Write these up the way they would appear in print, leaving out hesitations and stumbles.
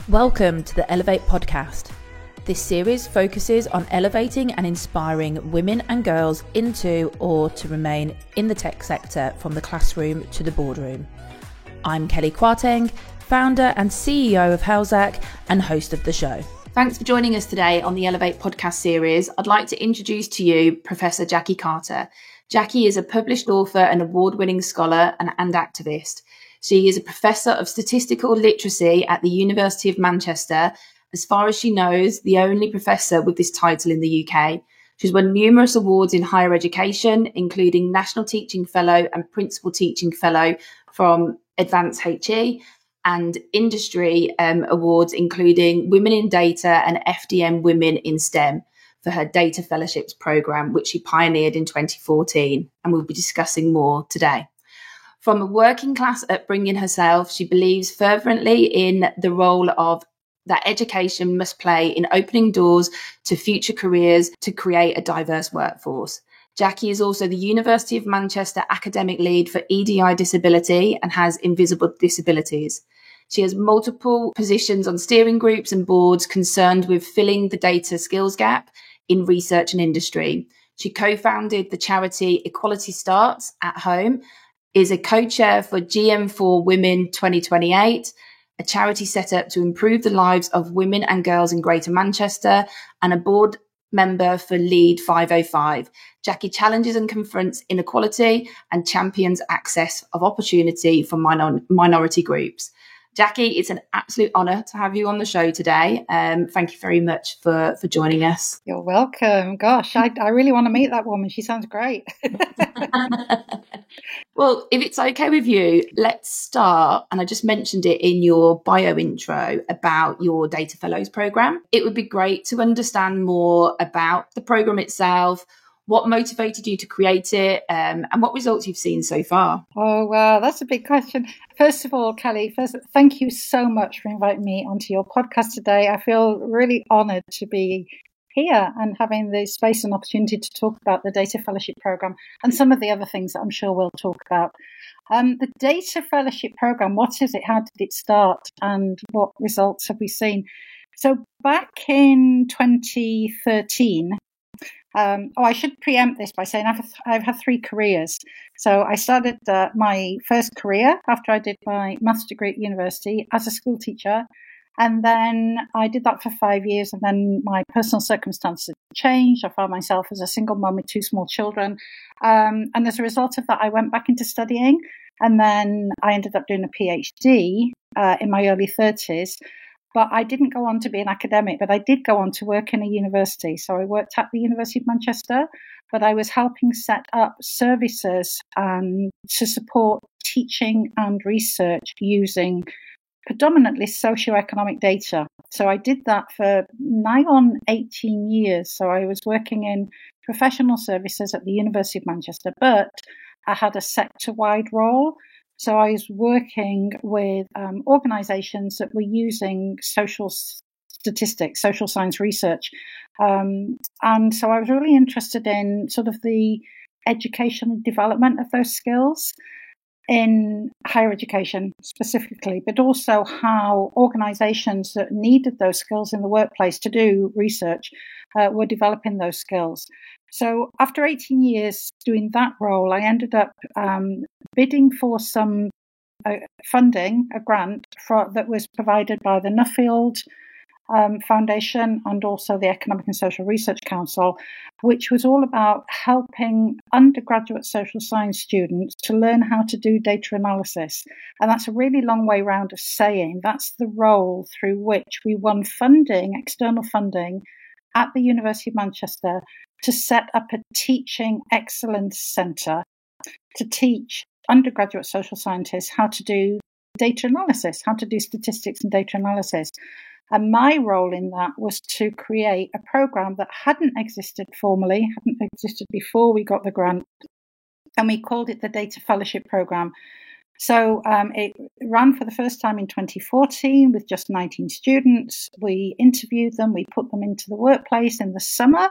Welcome to the Elevate podcast. This series focuses on elevating and inspiring women and girls into or to remain in the tech sector from the classroom to the boardroom. I'm Kelly Kwarteng, founder and CEO of Helzac and host of the show. Thanks for joining us today on the Elevate podcast series. I'd like to introduce to you Professor Jackie Carter. Jackie is a published author and award-winning scholar and activist. She is a professor of statistical literacy at the University of Manchester. As far as she knows, the only professor with this title in the UK. She's won numerous awards in higher education, including National Teaching Fellow and Principal Teaching Fellow from Advanced HE, and industry awards, including Women in Data and FDM Women in STEM for her Data Fellowships programme, which she pioneered in 2014. And we'll be discussing more today. From a working class upbringing herself, she believes fervently in the role of that education must play in opening doors to future careers to create a diverse workforce. Jackie is also the University of Manchester academic lead for EDI disability and has invisible disabilities. She has multiple positions on steering groups and boards concerned with filling the data skills gap in research and industry. She co-founded the charity Equality Starts at Home, is a co-chair for GM4 Women 2028, a charity set up to improve the lives of women and girls in Greater Manchester, and a board member for Lead 505. Jackie challenges and confronts inequality and champions access of opportunity for minority groups. Jackie, it's an absolute honour to have you on the show today. Thank you very much for joining us. You're welcome. Gosh, I really want to meet that woman. She sounds great. Well, if it's okay with you, let's start. And I just mentioned it in your bio intro about your Data Fellows programme. It would be great to understand more about the programme itself, what motivated you to create it, and what results you've seen so far. Oh, wow, that's a big question. First of all, Kelly, thank you so much for inviting me onto your podcast today. I feel really honoured to be here and having the space and opportunity to talk about the Data Fellowship Programme and some of the other things that I'm sure we'll talk about. The Data Fellowship Programme, what is it? How did it start? And what results have we seen? So back in 2013, I should preempt this by saying I've had three careers. So I started my first career after I did my maths degree at university as a school teacher. And then I did that for 5 years. And then my personal circumstances changed. I found myself as a single mum with two small children. And as a result of that, I went back into studying. And then I ended up doing a PhD in my early 30s. But I didn't go on to be an academic, but I did go on to work in a university. So I worked at the University of Manchester, but I was helping set up services to support teaching and research using predominantly socioeconomic data. So I did that for nigh on 18 years. So I was working in professional services at the University of Manchester, but I had a sector-wide role. So I was working with organisations that were using social statistics, social science research. And so I was really interested in sort of the educational development of those skills in higher education specifically, but also how organisations that needed those skills in the workplace to do research were developing those skills. So after 18 years doing that role, I ended up bidding for some funding, a grant that was provided by the Nuffield Foundation and also the Economic and Social Research Council, which was all about helping undergraduate social science students to learn how to do data analysis. And that's a really long way round of saying that's the role through which we won funding, external funding, at the University of Manchester to set up a teaching excellence centre to teach undergraduate social scientists how to do data analysis, how to do statistics and data analysis. And my role in that was to create a programme that hadn't existed formally, hadn't existed before we got the grant, and we called it the Data Fellowship Programme. So it ran for the first time in 2014 with just 19 students. We interviewed them, we put them into the workplace in the summer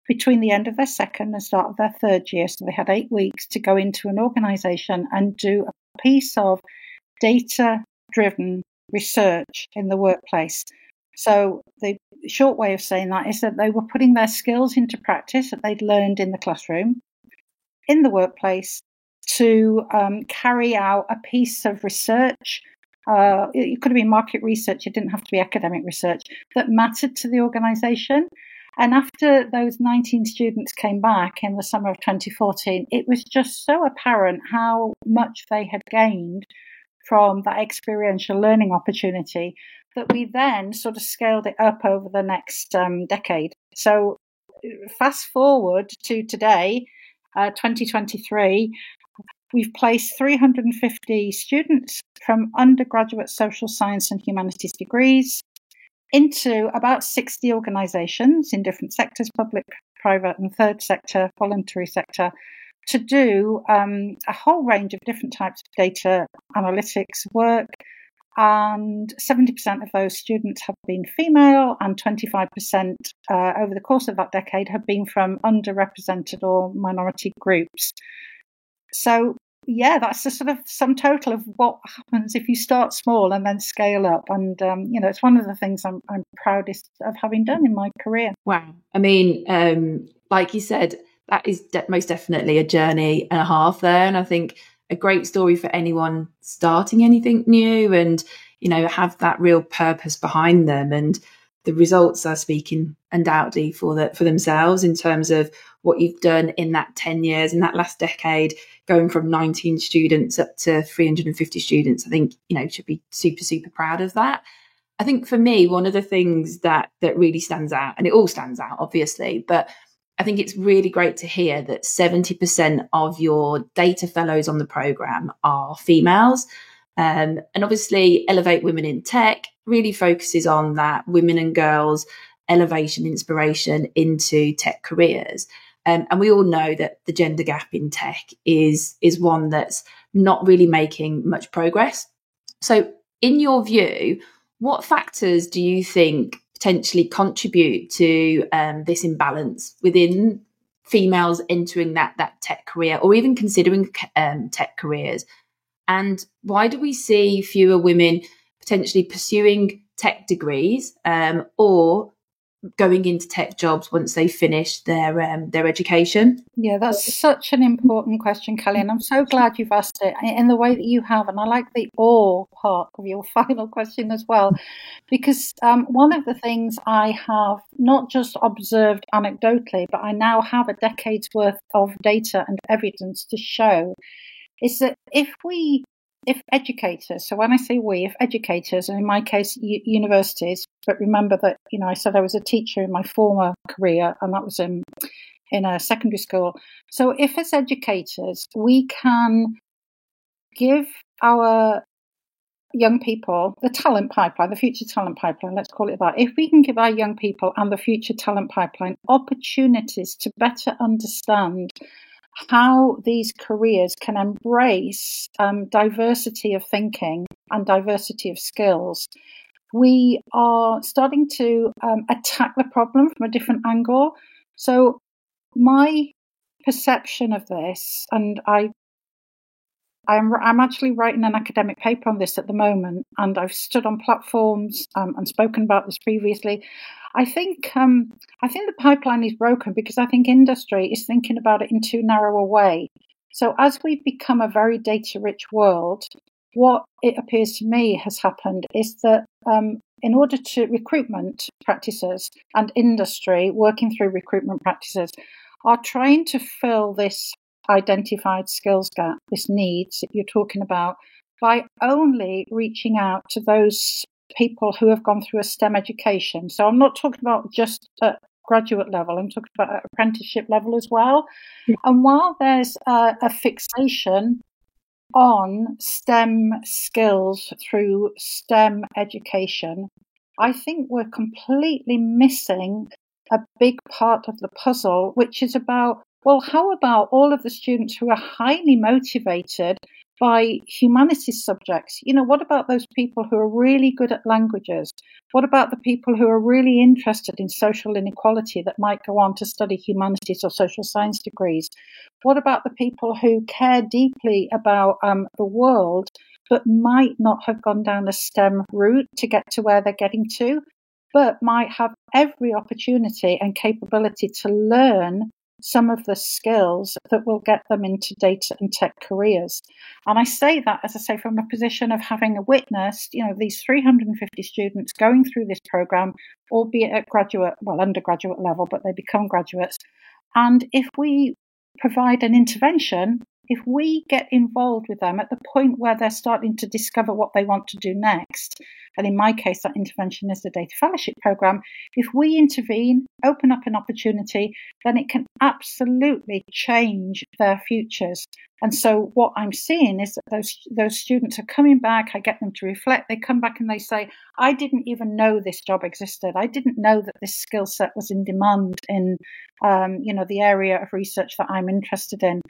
between the end of their second and start of their third year. So they had 8 weeks to go into an organisation and do a piece of data-driven research in the workplace. So the short way of saying that is that they were putting their skills into practice that they'd learned in the classroom, in the workplace, to carry out a piece of research. It could have been market research, it didn't have to be academic research, that mattered to the organisation. And after those 19 students came back in the summer of 2014, it was just so apparent how much they had gained from that experiential learning opportunity that we then sort of scaled it up over the next decade. So fast forward to today, 2023, we've placed 350 students from undergraduate social science and humanities degrees into about 60 organisations in different sectors, public, private and third sector, voluntary sector, to do a whole range of different types of data analytics work. And 70% of those students have been female, and 25% over the course of that decade have been from underrepresented or minority groups. So, yeah, that's the sort of sum total of what happens if you start small and then scale up. And, it's one of the things I'm proudest of having done in my career. Wow. I mean, like you said, that is most definitely a journey and a half there. And I think a great story for anyone starting anything new and, have that real purpose behind them. And the results are speaking undoubtedly for themselves in terms of what you've done in that 10 years, in that last decade, going from 19 students up to 350 students. I think, should be super, super proud of that. I think for me, one of the things that really stands out, and it all stands out, obviously, but I think it's really great to hear that 70% of your data fellows on the programme are females. And obviously, Elevate Women in Tech really focuses on that women and girls elevation, inspiration into tech careers. And we all know that the gender gap in tech is one that's not really making much progress. So in your view, what factors do you think potentially contribute to this imbalance within females entering that tech career or even considering tech careers? And why do we see fewer women potentially pursuing tech degrees or going into tech jobs once they finish their education? Yeah, that's such an important question, Kelly, and I'm so glad you've asked it in the way that you have. And I like the "or" part of your final question as well, because one of the things I have not just observed anecdotally, but I now have a decade's worth of data and evidence to show is that if educators, so when I say we, if educators, and in my case, universities, but remember that, I said I was a teacher in my former career, and that was in a secondary school. So if as educators, we can give our young people the talent pipeline, the future talent pipeline, let's call it that. If we can give our young people and the future talent pipeline opportunities to better understand how these careers can embrace diversity of thinking and diversity of skills, we are starting to attack the problem from a different angle. So my perception of this, and I'm actually writing an academic paper on this at the moment, and I've stood on platforms and spoken about this previously. I think the pipeline is broken because I think industry is thinking about it in too narrow a way. So as we become a very data-rich world, what it appears to me has happened is that in order to recruitment practices and industry working through recruitment practices are trying to fill this identified skills gap, this needs that you're talking about, by only reaching out to those people who have gone through a STEM education. So I'm not talking about just at graduate level, I'm talking about at apprenticeship level as well. Yeah. And while there's a fixation on STEM skills through STEM education, I think we're completely missing a big part of the puzzle, which is about, well, how about all of the students who are highly motivated by humanities subjects? What about those people who are really good at languages? What about the people who are really interested in social inequality that might go on to study humanities or social science degrees? What about the people who care deeply about the world but might not have gone down a STEM route to get to where they're getting to, but might have every opportunity and capability to learn some of the skills that will get them into data and tech careers. And I say that, as I say, from a position of having witnessed, these 350 students going through this program, albeit at undergraduate level, but they become graduates. And if we provide an intervention, if we get involved with them at the point where they're starting to discover what they want to do next, and in my case, that intervention is the Data Fellowship Programme, if we intervene, open up an opportunity, then it can absolutely change their futures. And so what I'm seeing is that those students are coming back, I get them to reflect, they come back and they say, I didn't even know this job existed. I didn't know that this skill set was in demand in, the area of research that I'm interested in.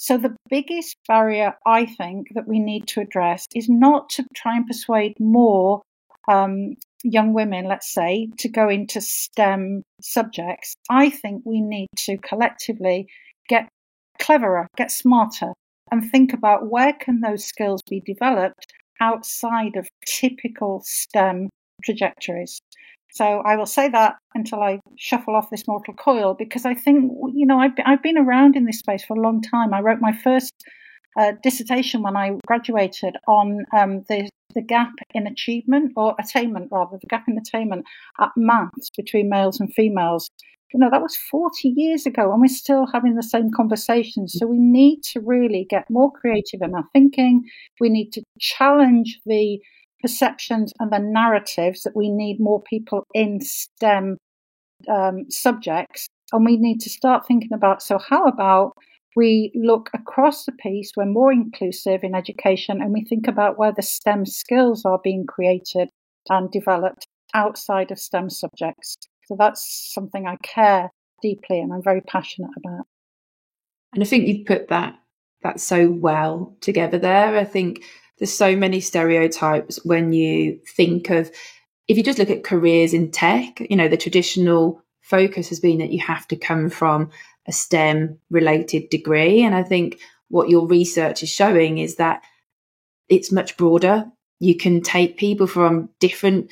So the biggest barrier, I think, that we need to address is not to try and persuade more young women, let's say, to go into STEM subjects. I think we need to collectively get cleverer, get smarter, and think about where can those skills be developed outside of typical STEM trajectories. So I will say that until I shuffle off this mortal coil, because I think, I've been around in this space for a long time. I wrote my first dissertation when I graduated on the gap in achievement, or attainment rather, the gap in attainment at maths between males and females. That was 40 years ago, and we're still having the same conversations. So we need to really get more creative in our thinking. We need to challenge the perceptions and the narratives that we need more people in STEM subjects. And we need to start thinking about, so how about we look across the piece, we're more inclusive in education, and we think about where the STEM skills are being created and developed outside of STEM subjects. So that's something I care deeply and I'm very passionate about. And I think you've put that so well together there. I think there's so many stereotypes when you think of, if you just look at careers in tech, the traditional focus has been that you have to come from a STEM related degree. And I think what your research is showing is that it's much broader. You can take people from different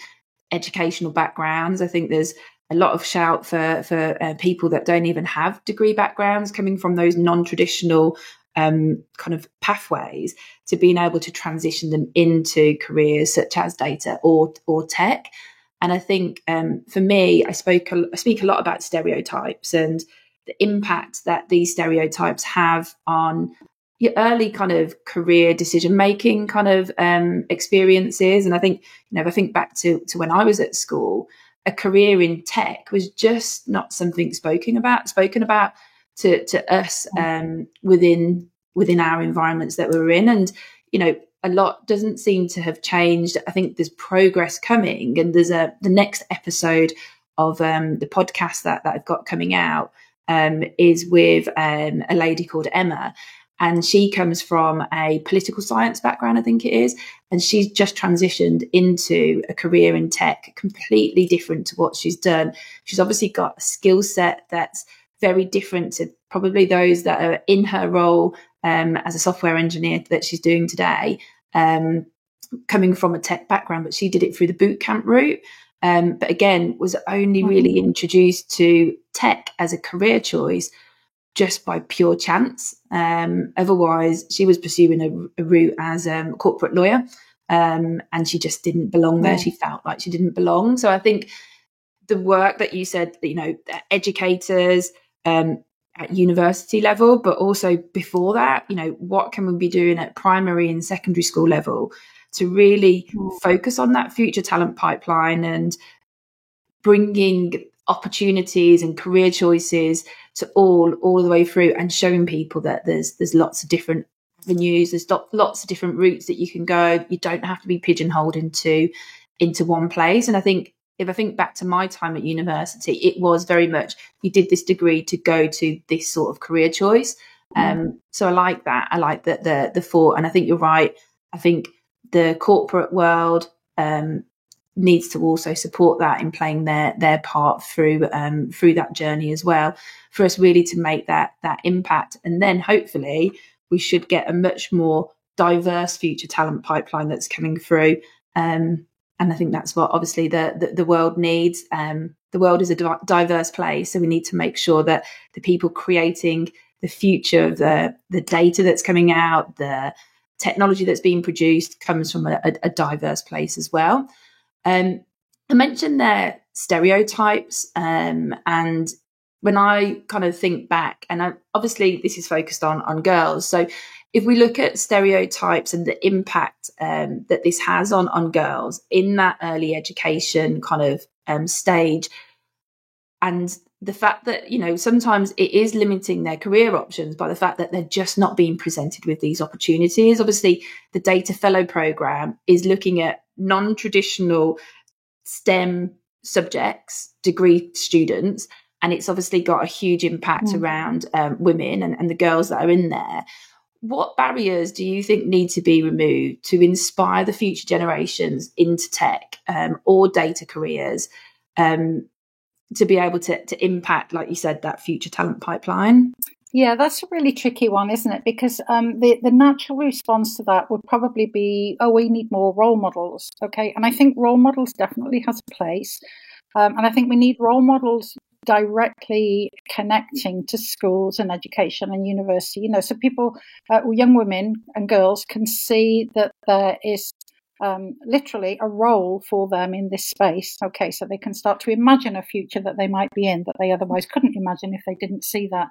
educational backgrounds. I think there's a lot of shout for people that don't even have degree backgrounds, coming from those non-traditional kind of pathways, to being able to transition them into careers such as data or tech. And I think for me, I speak a lot about stereotypes and the impact that these stereotypes have on your early kind of career decision making kind of experiences. And I think, if I think back to when I was at school, a career in tech was just not something spoken about to us within our environments that we were in. And a lot doesn't seem to have changed. I think there's progress coming, and there's the next episode of the podcast that I've got coming out is with a lady called Emma, and she comes from a political science background, I think it is, and she's just transitioned into a career in tech, completely different to what she's done. She's obviously got a skill set that's very different to probably those that are in her role as a software engineer that she's doing today, coming from a tech background, but she did it through the boot camp route. But again, was only really introduced to tech as a career choice just by pure chance. Otherwise, she was pursuing a route as a corporate lawyer, and she just didn't belong there. She felt like she didn't belong. So I think the work that you said, educators at university level, but also before that, what can we be doing at primary and secondary school level to really focus on that future talent pipeline and bringing opportunities and career choices to all the way through, and showing people that there's lots of different avenues, there's lots of different routes that you can go. You don't have to be pigeonholed into one place. And I think, if I think back to my time at university, it was very much, you did this degree to go to this sort of career choice. So I like that. I like the thought. And I think you're right. I think the corporate world needs to also support that in playing their part through that journey as well, for us really to make that impact. And then hopefully we should get a much more diverse future talent pipeline that's coming through. And I think that's what obviously the world needs. The world is a diverse place, so we need to make sure that the people creating the future of the data that's coming out, the technology that's being produced, comes from a diverse place as well. I mentioned there stereotypes, and when I kind of think back, and obviously this is focused on girls, so if we look at stereotypes and the impact that this has on girls in that early education kind of stage, and the fact that, you know, sometimes it is limiting their career options by the fact that they're just not being presented with these opportunities. Obviously, the Data Fellow Programme is looking at non-traditional STEM subjects, degree students, and it's obviously got a huge impact around women and the girls that are in there. What barriers do you think need to be removed to inspire the future generations into tech or data careers to be able to impact, like you said, that future talent pipeline? Yeah, that's a really tricky one, isn't it? Because the natural response to that would probably be, oh, we need more role models. Okay. And I think role models definitely has a place. And I think we need role models directly connecting to schools and education and university, you know, so people, young women and girls can see that there is literally a role for them in this space. Okay, so they can start to imagine a future that they might be in that they otherwise couldn't imagine if they didn't see that.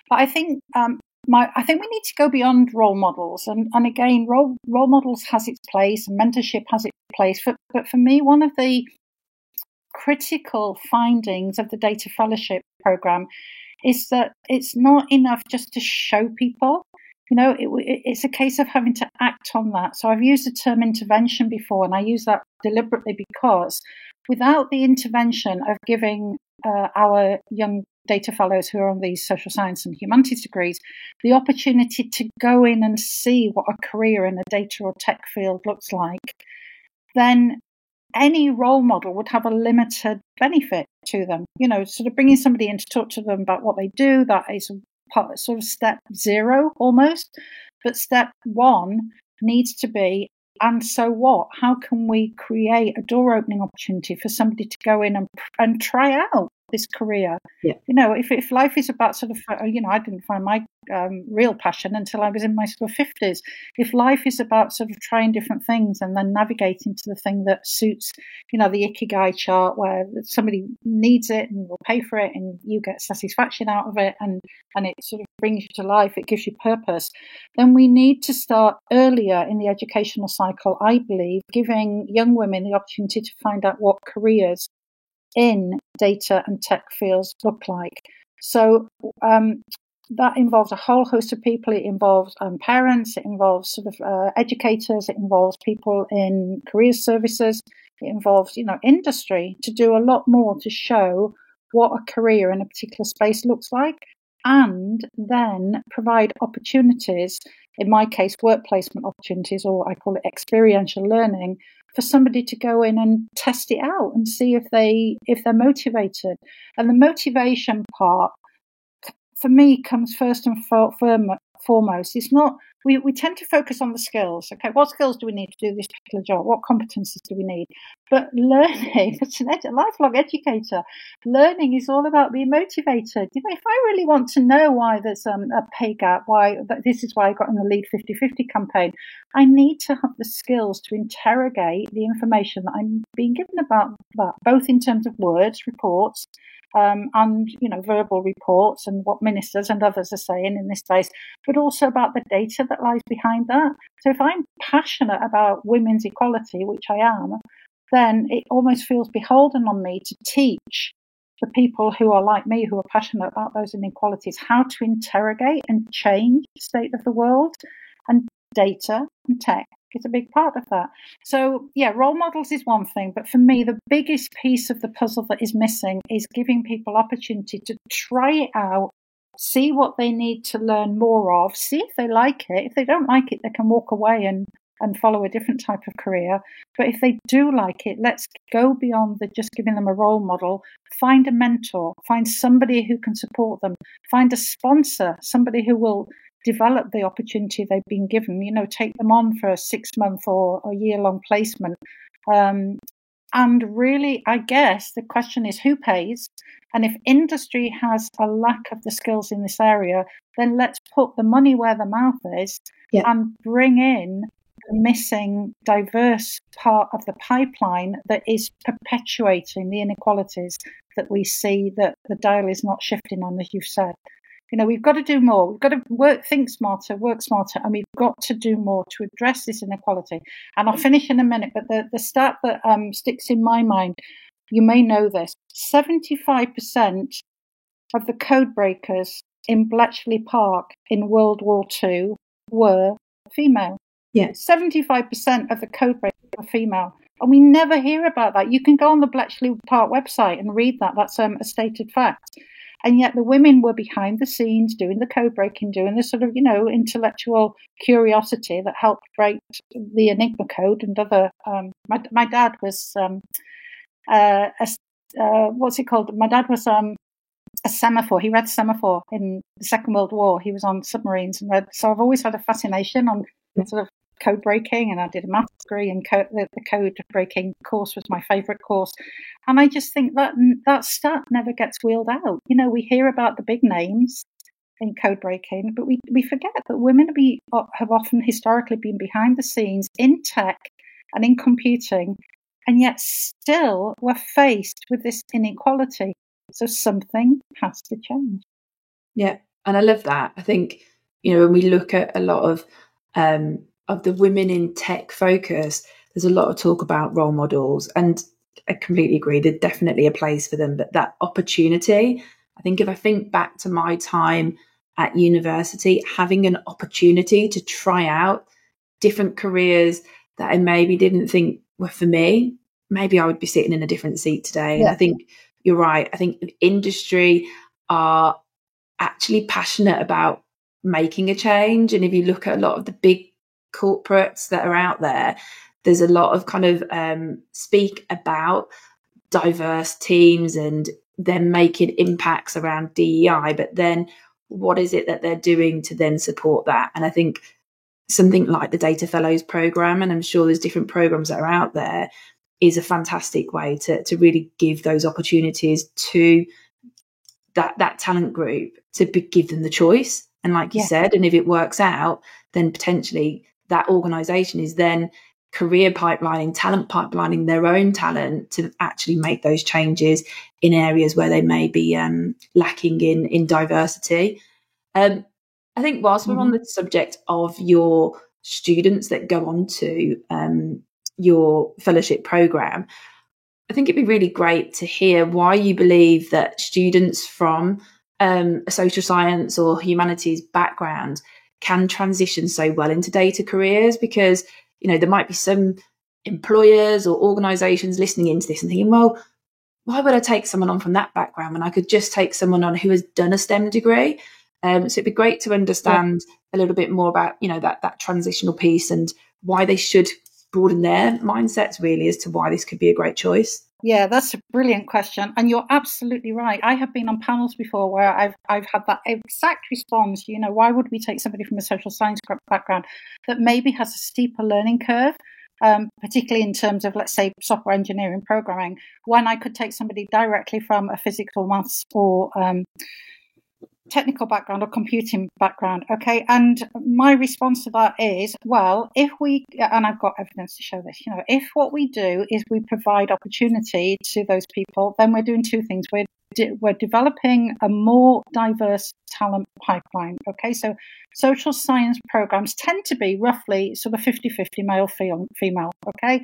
But I think I think we need to go beyond role models, and again, role models has its place, and mentorship has its place. But for me, one of the critical findings of the Data Fellowship Programme is that it's not enough just to show people. You know, it's a case of having to act on that. So I've used the term intervention before, and I use that deliberately because without the intervention of giving our young data fellows who are on these social science and humanities degrees the opportunity to go in and see what a career in a data or tech field looks like, then any role model would have a limited benefit to them. You know, sort of bringing somebody in to talk to them about what they do, that is sort of step 0 almost. But step 1 needs to be, and so what? How can we create a door opening opportunity for somebody to go in and try out this career? Yeah. You know, if life is about sort of, you know, I didn't find my real passion until I was in my sort of 50s. If life is about sort of trying different things and then navigating to the thing that suits, you know, the Ikigai chart where somebody needs it and will pay for it and you get satisfaction out of it and it sort of brings you to life, it gives you purpose, then we need to start earlier in the educational cycle, I believe, giving young women the opportunity to find out what careers in data and tech fields look like. So that involves a whole host of people. It involves parents, it involves sort of educators, it involves people in career services, it involves, you know, industry to do a lot more to show what a career in a particular space looks like, and then provide opportunities, in my case, work placement opportunities, or I call it experiential learning, for somebody to go in and test it out and see if they're motivated. And the motivation part, for me, comes first and foremost. It's not, we tend to focus on the skills. Okay, what skills do we need to do this particular job? What competencies do we need? But learning, as a lifelong educator, learning is all about being motivated. You know, if I really want to know why there's a pay gap, this is why I got in the Lead 50/50 campaign, I need to have the skills to interrogate the information that I'm being given about that, both in terms of words, reports, and, you know, verbal reports and what ministers and others are saying in this space, but also about the data that lies behind that. So if I'm passionate about women's equality, which I am, then it almost feels beholden on me to teach the people who are like me, who are passionate about those inequalities, how to interrogate and change the state of the world. And data and tech is a big part of that. So, yeah, role models is one thing, but for me, the biggest piece of the puzzle that is missing is giving people opportunity to try it out, see what they need to learn more of, see if they like it. If they don't like it, they can walk away and follow a different type of career. But if they do like it, let's go beyond just giving them a role model. Find a mentor, find somebody who can support them, find a sponsor, somebody who will develop the opportunity they've been given, take them on for a 6-month or a year-long placement. And really, I guess the question is who pays? And if industry has a lack of the skills in this area, then let's put the money where the mouth is and bring in the missing diverse part of the pipeline that is perpetuating the inequalities that we see, that the dial is not shifting on, as you've said. We've got to do more. We've got to think smarter, work smarter, and we've got to do more to address this inequality. And I'll finish in a minute, but the stat that sticks in my mind, you may know this, 75% of the code breakers in Bletchley Park in World War II were female. Yeah. 75% of the code breakers were female. And we never hear about that. You can go on the Bletchley Park website and read that. That's a stated fact. And yet the women were behind the scenes doing the code breaking, doing the sort of, intellectual curiosity that helped break the Enigma code and other. My dad was, what's it called? My dad was a semaphore. He read Semaphore in the Second World War. He was on submarines and read. So I've always had a fascination on sort of code breaking, and I did a maths degree, and the code breaking course was my favourite course. And I just think that stat never gets wheeled out. We hear about the big names in code breaking, but we forget that women have often historically been behind the scenes in tech and in computing, and yet still we're faced with this inequality. So something has to change. Yeah, and I love that. I think, when we look at a lot of the women in tech focus, there's a lot of talk about role models, and I completely agree. There's definitely a place for them, but that opportunity, I think if I think back to my time at university, having an opportunity to try out different careers that I maybe didn't think were for me, maybe I would be sitting in a different seat today. Yeah. And I think you're right. I think industry are actually passionate about making a change. And if you look at a lot of the big corporates that are out there, there's a lot of kind of speak about diverse teams and them making impacts around DEI, but then what is it that they're doing to then support that? And I think something like the Data Fellows program, and I'm sure there's different programs that are out there, is a fantastic way to really give those opportunities to that talent group to give them the choice. And like you said, and if it works out, then potentially that organisation is then career pipelining, talent pipelining their own talent to actually make those changes in areas where they may be lacking in diversity. I think whilst we're on the subject of your students that go on to your fellowship programme, I think it'd be really great to hear why you believe that students from a social science or humanities background can transition so well into data careers, because there might be some employers or organisations listening into this and thinking, well, why would I take someone on from that background when I could just take someone on who has done a STEM degree? So it'd be great to understand a little bit more about that transitional piece and why they should broaden their mindsets really as to why this could be a great choice. Yeah, that's a brilliant question. And you're absolutely right. I have been on panels before where I've had that exact response. Why would we take somebody from a social science background that maybe has a steeper learning curve, particularly in terms of, let's say, software engineering programming, when I could take somebody directly from a physics or maths or technical background or computing background. Okay. And my response to that is, well, if we, and I've got evidence to show this, if what we do is we provide opportunity to those people, then we're doing two things. We're developing a more diverse talent pipeline. Okay. So social science programs tend to be roughly sort of 50-50 male, female. Okay.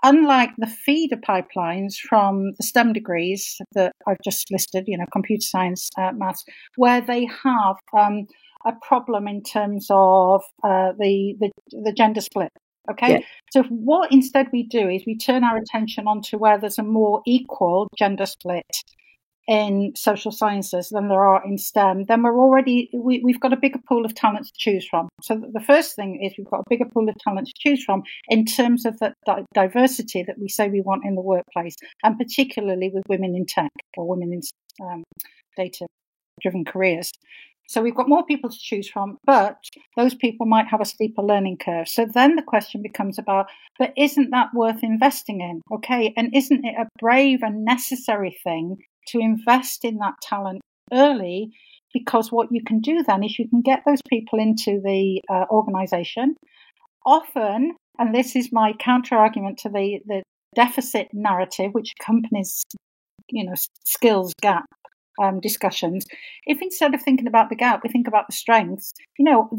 Unlike the feeder pipelines from the STEM degrees that I've just listed, computer science, maths, where they have a problem in terms of the gender split. Okay, So what instead we do is we turn our attention onto where there's a more equal gender split in social sciences than there are in STEM, then we've got a bigger pool of talent to choose from. So the first thing is we've got a bigger pool of talent to choose from in terms of the diversity that we say we want in the workplace, and particularly with women in tech or women in data-driven careers. So we've got more people to choose from, but those people might have a steeper learning curve. So then the question becomes about, but isn't that worth investing in? Okay, and isn't it a brave and necessary thing to invest in that talent early? Because what you can do then is you can get those people into the organization. Often, and this is my counter argument to the deficit narrative, which accompanies, skills gap discussions. If instead of thinking about the gap, we think about the strengths,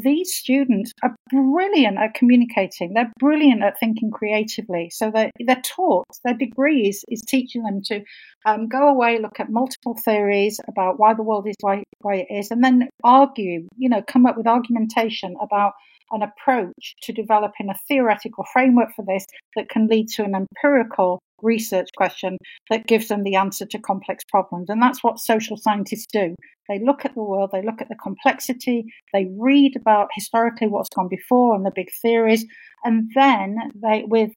these students are brilliant at communicating. They're brilliant at thinking creatively. So they're taught, their degrees is teaching them to go away, look at multiple theories about why the world is why it is, and then argue, come up with argumentation about an approach to developing a theoretical framework for this that can lead to an empirical research question that gives them the answer to complex problems. And that's what social scientists do. They look at the world, they look at the complexity, they read about historically what's gone before and the big theories, and then they, with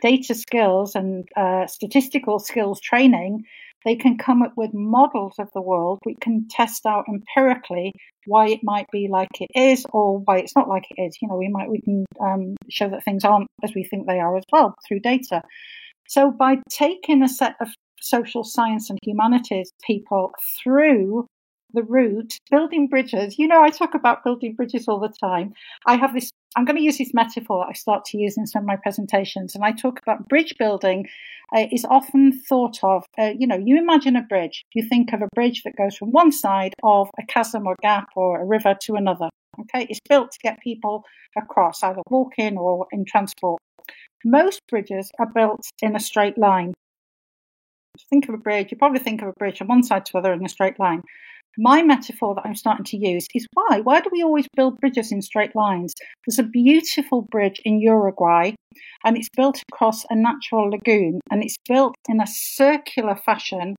data skills and statistical skills training, they can come up with models of the world. We can test out empirically why it might be like it is or why it's not like it is. We can show that things aren't as we think they are as well through data. So by taking a set of social science and humanities people through the route, building bridges, I talk about building bridges all the time. I'm going to use this metaphor that I start to use in some of my presentations. And I talk about bridge building is often thought of, you imagine a bridge. You think of a bridge that goes from one side of a chasm or gap or a river to another. Okay, it's built to get people across, either walking or in transport. Most bridges are built in a straight line. Think of a bridge, you probably think of a bridge from one side to the other in a straight line. My metaphor that I'm starting to use is why? Why do we always build bridges in straight lines? There's a beautiful bridge in Uruguay, and it's built across a natural lagoon, and it's built in a circular fashion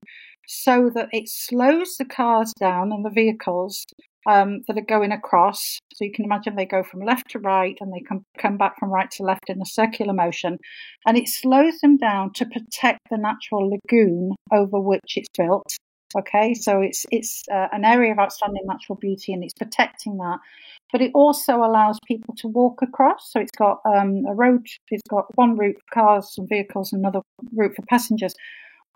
so that it slows the cars down and the vehicles that are going across. So you can imagine they go from left to right and they come back from right to left in a circular motion, and it slows them down to protect the natural lagoon over which it's built. Okay, so it's an area of outstanding natural beauty, and it's protecting that. But it also allows people to walk across. So it's got a road, it's got one route for cars and vehicles, and another route for passengers.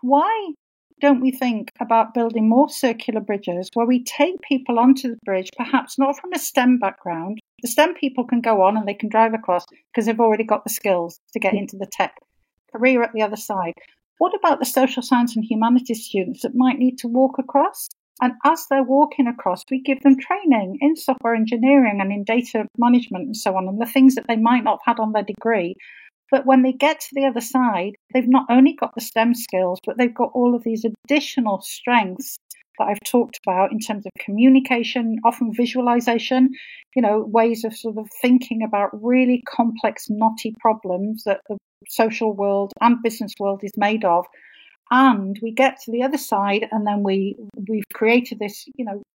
Why don't we think about building more circular bridges where we take people onto the bridge, perhaps not from a STEM background? The STEM people can go on and they can drive across because they've already got the skills to get into the tech career at the other side. What about the social science and humanities students that might need to walk across? And as they're walking across, we give them training in software engineering and in data management and so on, and the things that they might not have had on their degree. But when they get to the other side, they've not only got the STEM skills, but they've got all of these additional strengths that I've talked about in terms of communication, often visualization, ways of sort of thinking about really complex, knotty problems that the social world and business world is made of. And we get to the other side, and then we've created this,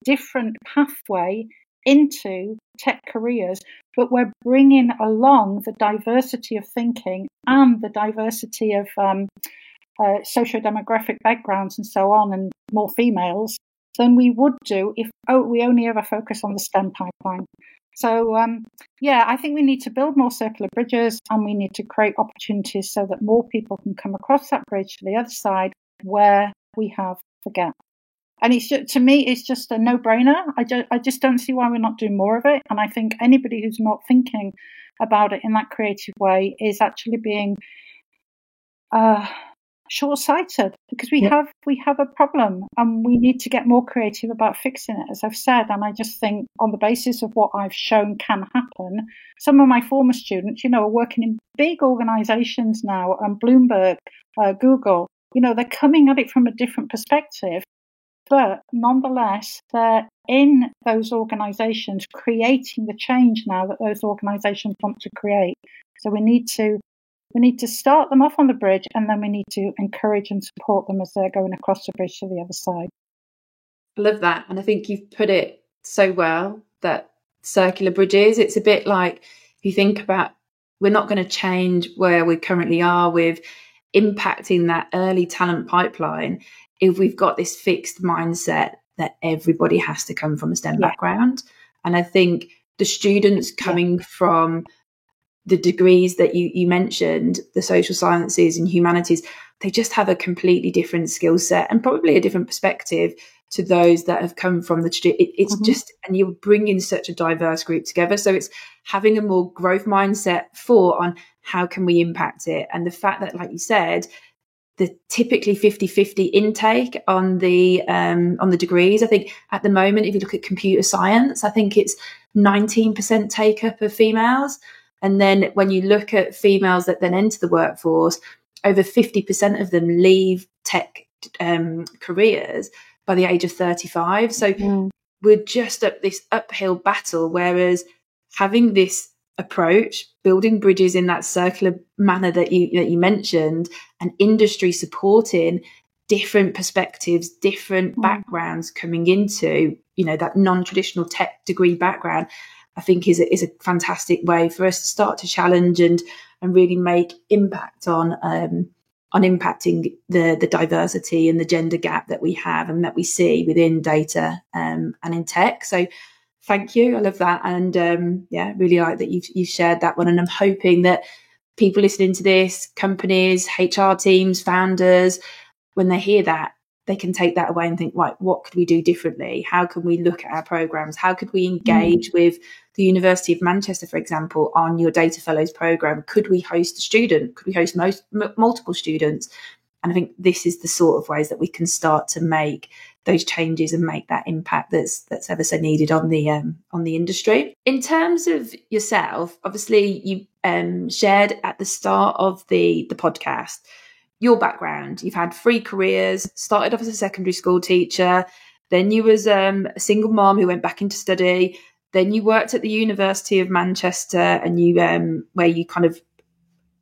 different pathway into tech careers, but we're bringing along the diversity of thinking and the diversity of socio-demographic backgrounds and so on, and more females than we would do if we only ever focus on the STEM pipeline. So, I think we need to build more circular bridges, and we need to create opportunities so that more people can come across that bridge to the other side where we have the gap. And to me, it's just a no-brainer. I just don't see why we're not doing more of it. And I think anybody who's not thinking about it in that creative way is actually being short-sighted, because we have a problem, and we need to get more creative about fixing it, as I've said. And I just think on the basis of what I've shown can happen, some of my former students, are working in big organizations now, and Bloomberg, Google, they're coming at it from a different perspective. But nonetheless, they're in those organizations creating the change now that those organizations want to create. So we need to start them off on the bridge, and then we need to encourage and support them as they're going across the bridge to the other side. I love that. And I think you've put it so well, that circular bridges, it's a bit like, if you think about, we're not going to change where we currently are with impacting that early talent pipeline if we've got this fixed mindset that everybody has to come from a STEM background. And I think the students coming from the degrees that you mentioned, the social sciences and humanities, they just have a completely different skill set and probably a different perspective to those that have come from it's just, and you're bringing such a diverse group together. So it's having a more growth mindset on how can we impact it. And the fact that, like you said, the typically 50-50 intake on the degrees. I think at the moment, if you look at computer science, I think it's 19% take up of females. And then when you look at females that then enter the workforce, over 50% of them leave tech careers by the age of 35. So we're just up this uphill battle, whereas having this approach, building bridges in that circular manner that you mentioned, and industry supporting different perspectives, different backgrounds coming into, that non-traditional tech degree background, I think is a fantastic way for us to start to challenge and really make impact on impacting the diversity and the gender gap that we have and that we see within data and in tech. So thank you. I love that. And really like that you've shared that one. And I'm hoping that people listening to this, companies, HR teams, founders, when they hear that, they can take that away and think, right, what could we do differently? How can we look at our programs? How could we engage with the University of Manchester, for example, on your Data Fellows program? Could we host a student? Could we host multiple students? And I think this is the sort of ways that we can start to make those changes and make that impact that's ever so needed on the industry. In terms of yourself, obviously you shared at the start of the podcast your background. You've had 3 careers, started off as a secondary school teacher, then you was a single mom who went back into study, then you worked at the University of Manchester and you where you kind of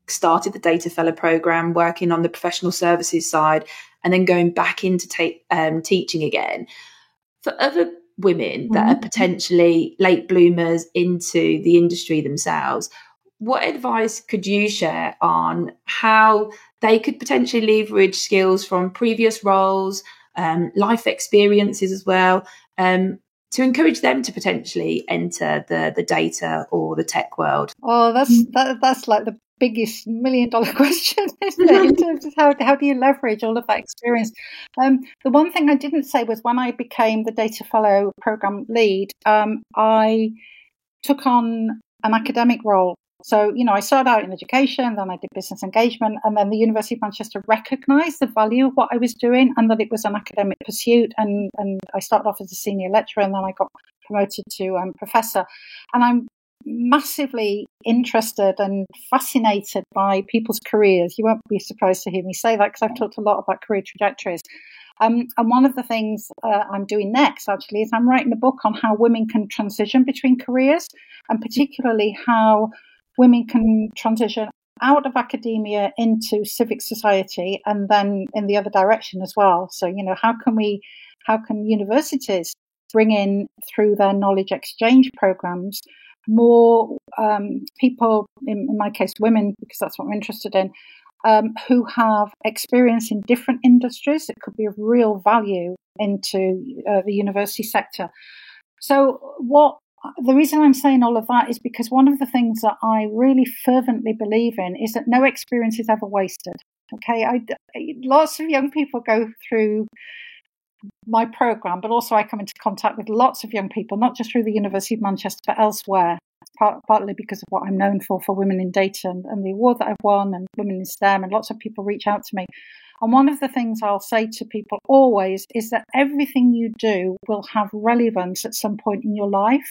started the Data Fellow program, working on the professional services side, and then going back into teaching again. For other women that are potentially late bloomers into the industry themselves, what advice could you share on how they could potentially leverage skills from previous roles, life experiences as well, to encourage them to potentially enter the data or the tech world? Oh, that's like the biggest $1 million question, isn't it? In terms of how do you leverage all of that experience? The one thing I didn't say was when I became the Data Fellow program lead, I took on an academic role. So, I started out in education, then I did business engagement, and then the University of Manchester recognised the value of what I was doing and that it was an academic pursuit. And I started off as a senior lecturer and then I got promoted to professor. And I'm massively interested and fascinated by people's careers. You won't be surprised to hear me say that because I've talked a lot about career trajectories. And one of the things I'm doing next, actually, is I'm writing a book on how women can transition between careers, and particularly how women can transition out of academia into civic society and then in the other direction as well. So, how can universities bring in, through their knowledge exchange programs, more people, in my case, women, because that's what I'm interested in, who have experience in different industries that could be of real value into the university sector. So the reason I'm saying all of that is because one of the things that I really fervently believe in is that no experience is ever wasted. Okay, lots of young people go through my program, but also I come into contact with lots of young people, not just through the University of Manchester, but elsewhere, partly because of what I'm known for women in data and the award that I've won, and women in STEM, and lots of people reach out to me. And one of the things I'll say to people always is that everything you do will have relevance at some point in your life.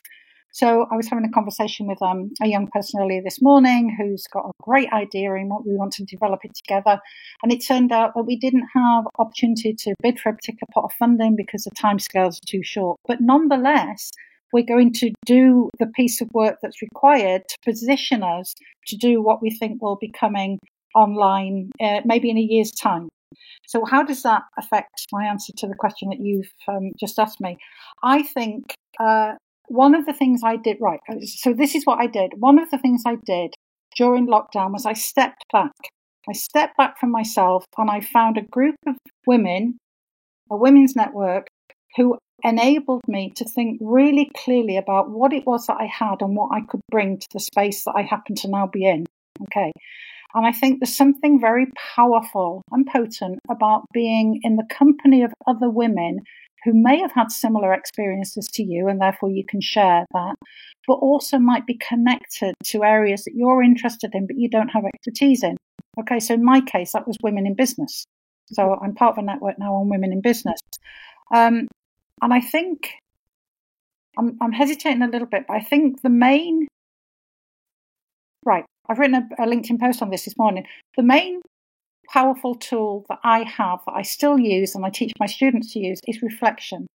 So I was having a conversation with a young person earlier this morning who's got a great idea and we want to develop it together. And it turned out that we didn't have opportunity to bid for a particular pot of funding because the timescales are too short. But nonetheless, we're going to do the piece of work that's required to position us to do what we think will be coming online maybe in a year's time. So how does that affect my answer to the question that you've just asked me? I think one of the things I did, right, so this is what I did. One of the things I did during lockdown was I stepped back. I stepped back from myself and I found a group of women, a women's network, who enabled me to think really clearly about what it was that I had and what I could bring to the space that I happen to now be in. Okay. And I think there's something very powerful and potent about being in the company of other women who may have had similar experiences to you, and therefore you can share that, but also might be connected to areas that you're interested in, but you don't have expertise in. Okay, so in my case, that was women in business. So I'm part of a network now on women in business. And I think, I'm hesitating a little bit, but I think the main, right, I've written a LinkedIn post on this morning. The main powerful tool that I have, that I still use and I teach my students to use, is reflection.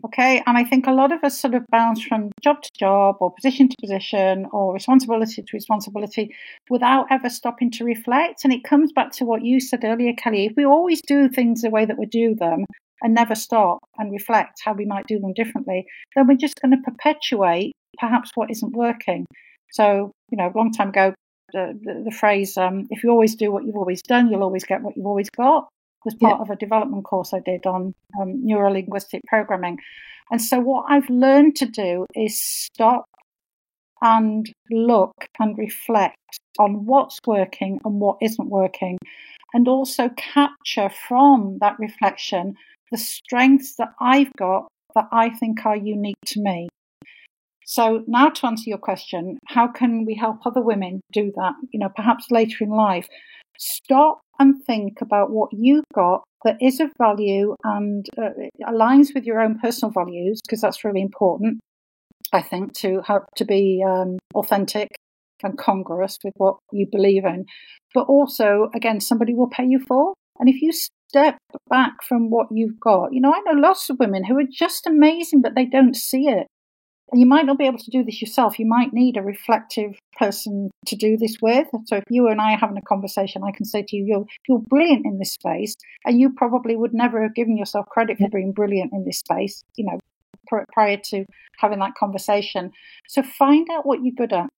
Okay, and I think a lot of us sort of bounce from job to job or position to position or responsibility to responsibility without ever stopping to reflect. And it comes back to what you said earlier, Kelly. If we always do things the way that we do them and never stop and reflect how we might do them differently, then we're just going to perpetuate perhaps what isn't working. So, a long time ago, the phrase, if you always do what you've always done, you'll always get what you've always got, was part of a development course I did on neuro-linguistic programming. And so what I've learned to do is stop and look and reflect on what's working and what isn't working, and also capture from that reflection the strengths that I've got that I think are unique to me. So now, to answer your question, how can we help other women do that, perhaps later in life? Stop and think about what you've got that is of value and aligns with your own personal values, because that's really important, I think, to help to be authentic and congruous with what you believe in. But also, again, somebody will pay you for. And if you step back from what you've got, I know lots of women who are just amazing, but they don't see it. And you might not be able to do this yourself. You might need a reflective person to do this with. So if you and I are having a conversation, I can say to you, you're brilliant in this space, and you probably would never have given yourself credit for being brilliant in this space, prior to having that conversation. So find out what you're good at.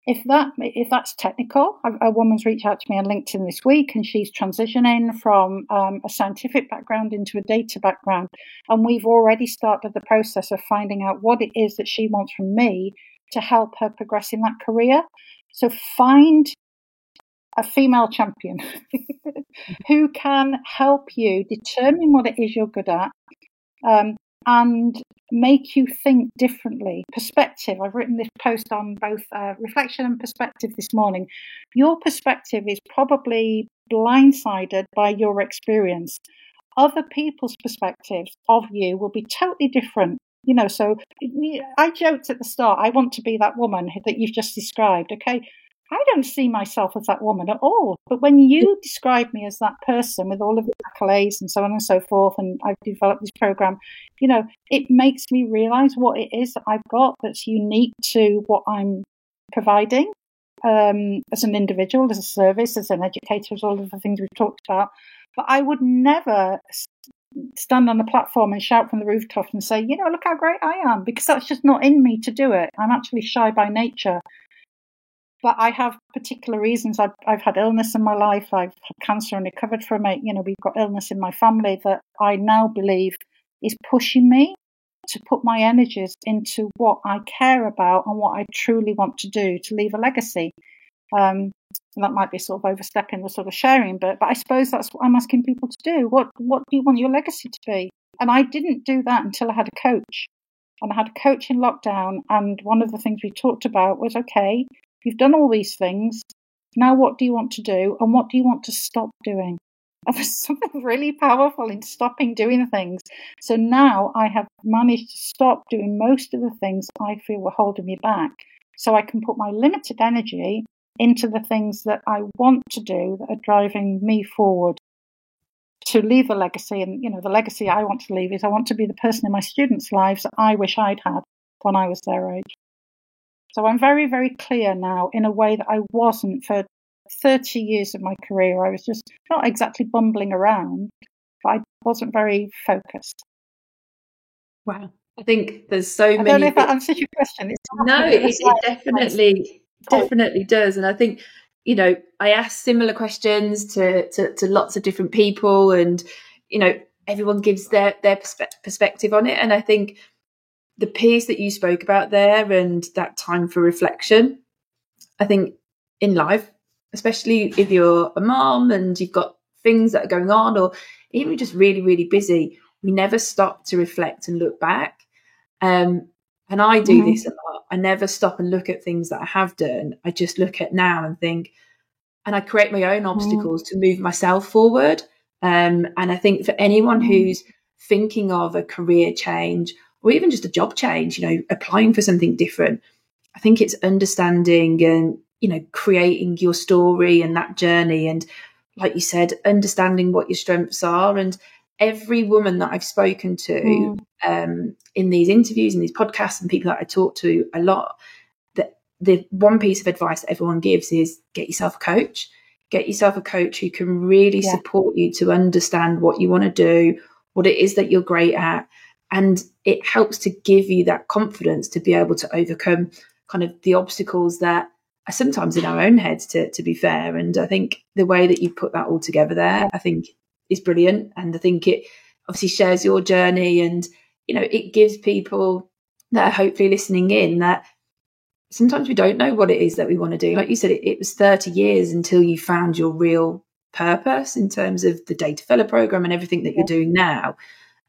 If that's technical, a woman's reached out to me on LinkedIn this week, and she's transitioning from a scientific background into a data background. And we've already started the process of finding out what it is that she wants from me to help her progress in that career. So find a female champion who can help you determine what it is you're good at, and make you think differently. Perspective. I've written this post on both reflection and perspective this morning. Your perspective is probably blindsided by your experience. Other people's perspectives of you will be totally different. So I joked at the start, I want to be that woman that you've just described. Okay. I don't see myself as that woman at all. But when you describe me as that person with all of the accolades and so on and so forth, and I've developed this program, it makes me realize what it is that I've got that's unique to what I'm providing as an individual, as a service, as an educator, as all of the things we've talked about. But I would never stand on the platform and shout from the rooftop and say, look how great I am, because that's just not in me to do it. I'm actually shy by nature. But I have particular reasons. I've had illness in my life. I've had cancer and recovered from it. We've got illness in my family that I now believe is pushing me to put my energies into what I care about and what I truly want to do to leave a legacy. And that might be sort of overstepping the sort of sharing, but I suppose that's what I'm asking people to do. What do you want your legacy to be? And I didn't do that until I had a coach. And I had a coach in lockdown. And one of the things we talked about was, okay, you've done all these things. Now what do you want to do? And what do you want to stop doing? And there's something really powerful in stopping doing things. So now I have managed to stop doing most of the things I feel were holding me back. So I can put my limited energy into the things that I want to do that are driving me forward to leave a legacy. And, the legacy I want to leave is I want to be the person in my students' lives that I wish I'd had when I was their age. So I'm very, very clear now in a way that I wasn't for 30 years of my career. I was just not exactly bumbling around, but I wasn't very focused. Wow. I think there's so many. I don't know if that answers your question. It definitely does. And I think, I ask similar questions to lots of different people, and, everyone gives their perspective on it. And I think the piece that you spoke about there and that time for reflection, I think in life, especially if you're a mom and you've got things that are going on, or even just really, really busy, we never stop to reflect and look back. And I do this a lot. I never stop and look at things that I have done. I just look at now and think, and I create my own obstacles to move myself forward. And I think for anyone who's thinking of a career change or even just a job change, you know, applying for something different, I think it's understanding and, you know, creating your story and that journey. And like you said, understanding what your strengths are. And every woman that I've spoken to in these interviews and these podcasts and people that I talk to a lot, the one piece of advice that everyone gives is get yourself a coach. Get yourself a coach who can really support you to understand what you want to do, what it is that you're great at. And it helps to give you that confidence to be able to overcome kind of the obstacles that are sometimes in our own heads, to be fair. And I think the way that you put that all together there, I think is brilliant. And I think it obviously shares your journey, and, you know, it gives people that are hopefully listening in that sometimes we don't know what it is that we want to do. Like you said, it was 30 years until you found your real purpose in terms of the Data Fellow program and everything that you're doing now.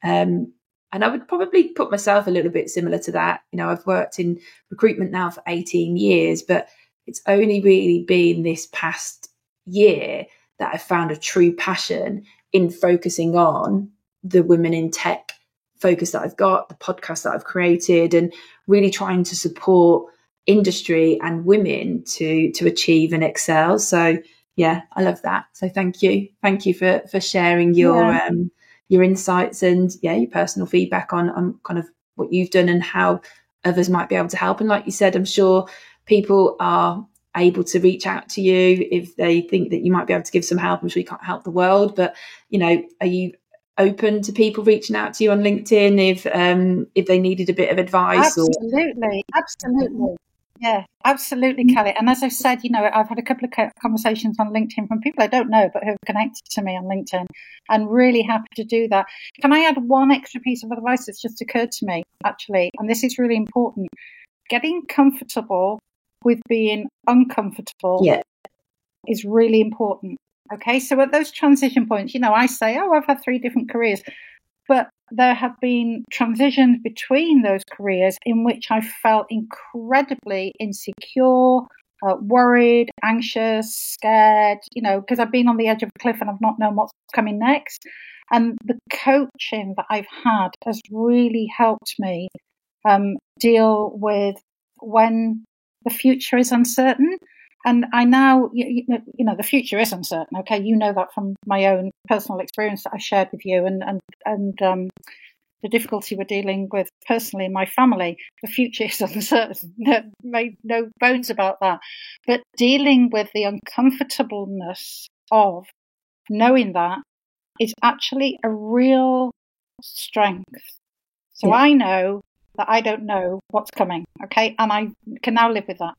And I would probably put myself a little bit similar to that. You know, I've worked in recruitment now for 18 years, but it's only really been this past year that I found a true passion in focusing on the women in tech focus that I've got, the podcast that I've created, and really trying to support industry and women to achieve and excel. So yeah, I love that. So thank you for sharing your insights and your personal feedback on kind of what you've done and how others might be able to help. And like you said, I'm sure people are able to reach out to you if they think that you might be able to give some help. I'm sure you can't help the world, but, you know, are you open to people reaching out to you on LinkedIn if they needed a bit of advice? Absolutely. Yeah, absolutely, Kelly. And as I've said, you know, I've had a couple of conversations on LinkedIn from people I don't know, but who have connected to me on LinkedIn, and really happy to do that. Can I add one extra piece of advice that's just occurred to me, actually? And this is really important. Getting comfortable with being uncomfortable is really important. Okay, so at those transition points, you know, I say, I've had 3 different careers, but there have been transitions between those careers in which I felt incredibly insecure, worried, anxious, scared, you know, because I've been on the edge of a cliff and I've not known what's coming next. And the coaching that I've had has really helped me deal with when the future is uncertain. And I now, you know, the future is uncertain. Okay, you know that from my own personal experience that I shared with you, and the difficulty we're dealing with personally in my family. The future is uncertain. Made no bones about that. But dealing with the uncomfortableness of knowing that is actually a real strength. So I know that I don't know what's coming. Okay, and I can now live with that.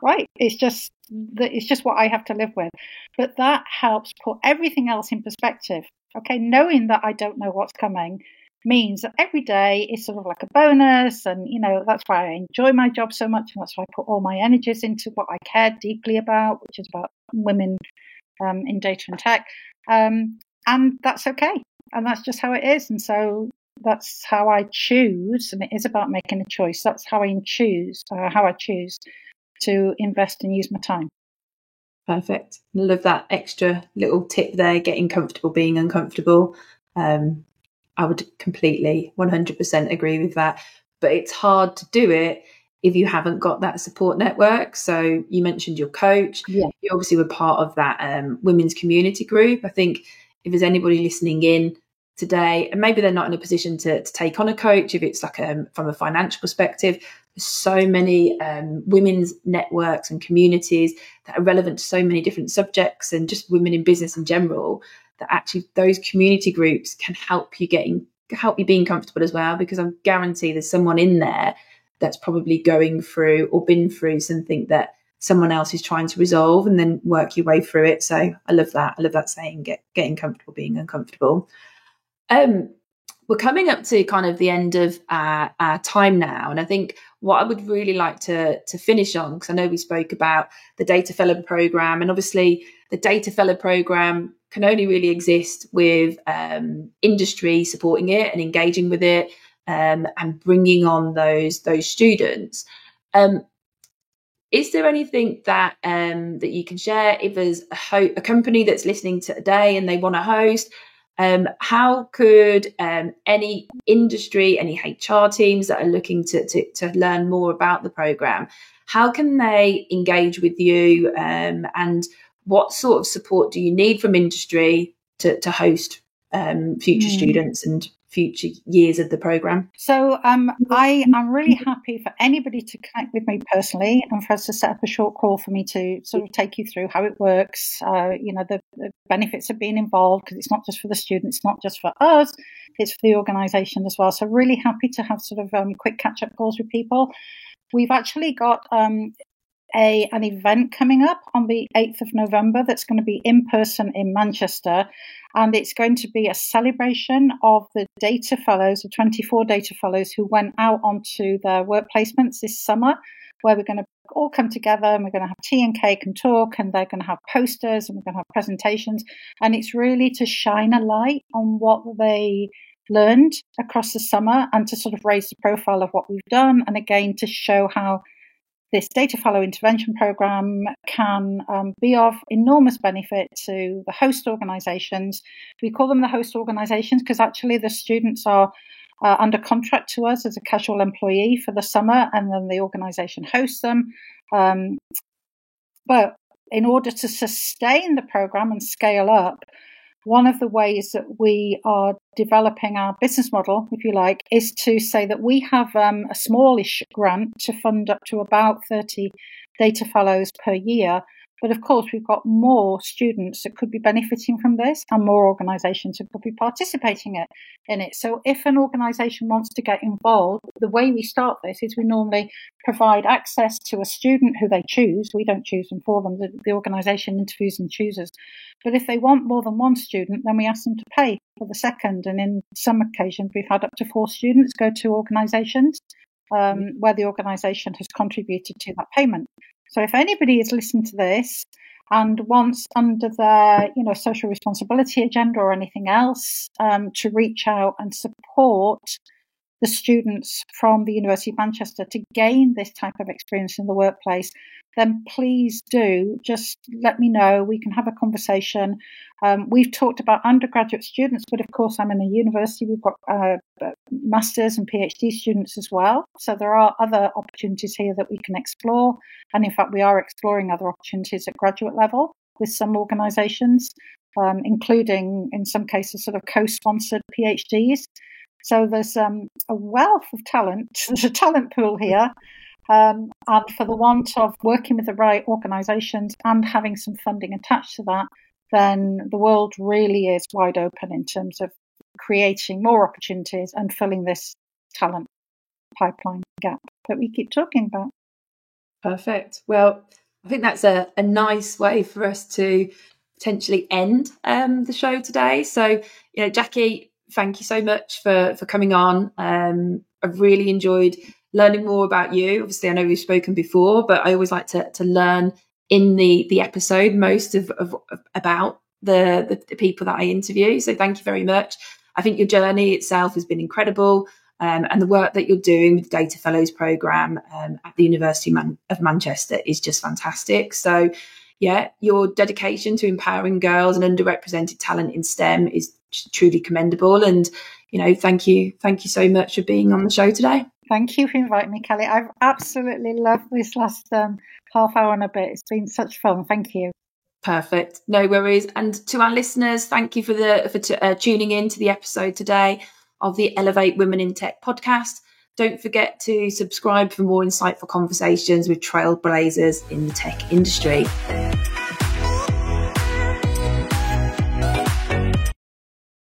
Right, it's just what I have to live with, but that helps put everything else in perspective. Okay, knowing that I don't know what's coming means that every day is sort of like a bonus, and you know that's why I enjoy my job so much, and that's why I put all my energies into what I care deeply about, which is about women in data and tech, and that's okay, and that's just how it is, and so that's how I choose, and it is about making a choice. That's how I choose to invest and use my time. Perfect. Love that extra little tip there, getting comfortable being uncomfortable. I would completely 100% agree with that. But it's hard to do it if you haven't got that support network. So you mentioned your coach. You obviously were part of that women's community group. I think if there's anybody listening in today, and maybe they're not in a position to take on a coach, if it's like from a financial perspective, there's so many women's networks and communities that are relevant to so many different subjects, and just women in business in general, that actually those community groups can help you being comfortable as well, because I guarantee there's someone in there that's probably going through or been through something that someone else is trying to resolve, and then work your way through it. So I love that saying, getting comfortable being uncomfortable. We're coming up to kind of the end of our time now. And I think what I would really like to finish on, because I know we spoke about the Data Fellow Programme, and obviously the Data Fellow Programme can only really exist with industry supporting it and engaging with it, and bringing on those students. Is there anything that that you can share? If there's a company that's listening today and they want to host, how could any industry, any HR teams that are looking to learn more about the programme, how can they engage with you, and what sort of support do you need from industry to host future students and future years of the programme? So I am really happy for anybody to connect with me personally and for us to set up a short call for me to sort of take you through how it works, the benefits of being involved, because it's not just for the students, it's not just for us, it's for the organisation as well. So really happy to have sort of quick catch-up calls with people. We've actually got an event coming up on the 8th of November that's going to be in person in Manchester, and it's going to be a celebration of the data fellows, the 24 data fellows who went out onto their work placements this summer, where we're going to all come together and we're going to have tea and cake and talk, and they're going to have posters and we're going to have presentations, and it's really to shine a light on what they learned across the summer and to sort of raise the profile of what we've done, and again to show how this Data Fellow Intervention Programme can be of enormous benefit to the host organisations. We call them the host organisations because actually the students are under contract to us as a casual employee for the summer, and then the organisation hosts them. But in order to sustain the programme and scale up, one of the ways that we are developing our business model, if you like, is to say that we have a smallish grant to fund up to about 30 data fellows per year. But of course, we've got more students that could be benefiting from this and more organisations that could be participating in it. So if an organisation wants to get involved, the way we start this is we normally provide access to a student who they choose. We don't choose them for them. The organisation interviews and chooses. But if they want more than one student, then we ask them to pay for the second. And in some occasions, we've had up to 4 students go to organisations where the organisation has contributed to that payment. So if anybody is listening to this and wants, under their social responsibility agenda or anything else, to reach out and support the students from the University of Manchester to gain this type of experience in the workplace, then please do just let me know. We can have a conversation. We've talked about undergraduate students, but of course I'm in a university. We've got masters and PhD students as well. So there are other opportunities here that we can explore. And in fact, we are exploring other opportunities at graduate level with some organisations, including in some cases sort of co-sponsored PhDs. So there's a wealth of talent. There's a talent pool here. And for the want of working with the right organisations and having some funding attached to that, then the world really is wide open in terms of creating more opportunities and filling this talent pipeline gap that we keep talking about. Perfect. Well, I think that's a nice way for us to potentially end the show today. So, Jackie, thank you so much for coming on. I've really enjoyed learning more about you. Obviously, I know we've spoken before, but I always like to learn in the episode most of about the people that I interview. So thank you very much. I think your journey itself has been incredible, and the work that you're doing with the Data Fellows Programme at the University of Manchester is just fantastic. So yeah, your dedication to empowering girls and underrepresented talent in STEM is truly commendable. And, thank you so much for being on the show today. Thank you for inviting me, Kelly. I've absolutely loved this last half hour and a bit. It's been such fun. Thank you. Perfect. No worries. And to our listeners, thank you for tuning in to the episode today of the Elevate Women in Tech podcast. Don't forget to subscribe for more insightful conversations with trailblazers in the tech industry.